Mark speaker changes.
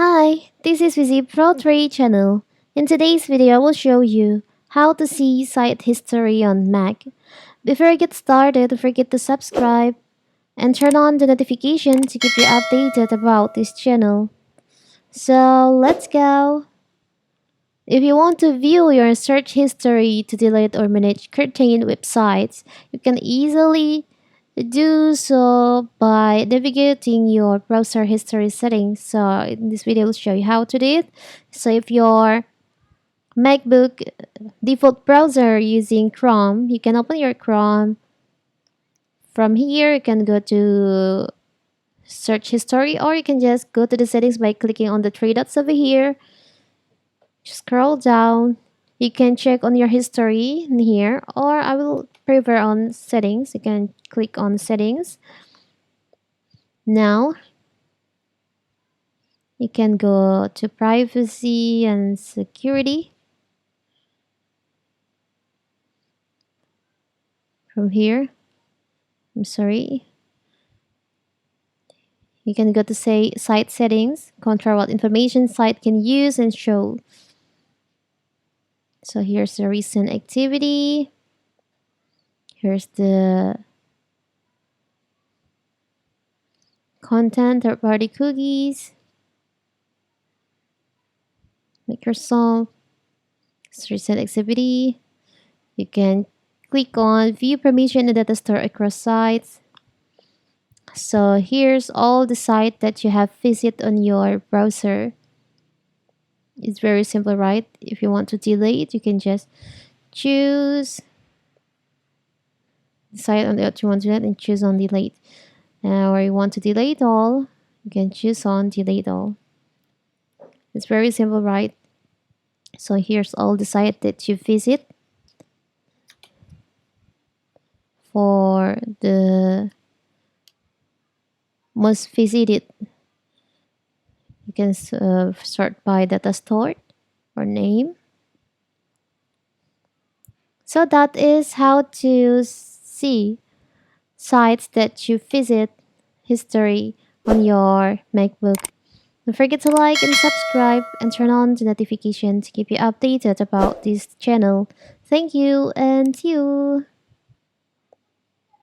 Speaker 1: Hi, this is Visit Pro 3 channel. In today's video, I will show you how to see site history on Mac. Before I get started, don't forget to subscribe and turn on the notification to keep you updated about this channel. So let's go. If you want to view your search history to delete or manage certain websites, you can easily do so by navigating your browser history settings. So in this video, I'll show you how to do it. So if your MacBook default browser using Chrome, you can open your Chrome. From here, you can go to search history, or you can just go to the settings by clicking on the three dots over here. Scroll down. You can check on your history in here, or I will prefer on settings. You can click on settings. Now you can go to privacy and security. From here, I'm sorry. You can go to say site settings, control what information site can use and show. So here's the recent activity. Here's the content, third-party cookies, Microsoft, recent activity. You can click on view permission and data store across sites. So here's all the site that you have visit on your browser. It's very simple, right? If you want to delete, you can just choose decide on what you want to delete and choose on delete. Or you want to delete all, you can choose on delete all. It's very simple, right? So here's all the site that you visit for the most visited. You can sort by data stored or name. So that is how to see sites that you visit history on your MacBook. Don't forget to like and subscribe and turn on the notification to keep you updated about this channel. Thank you and see you.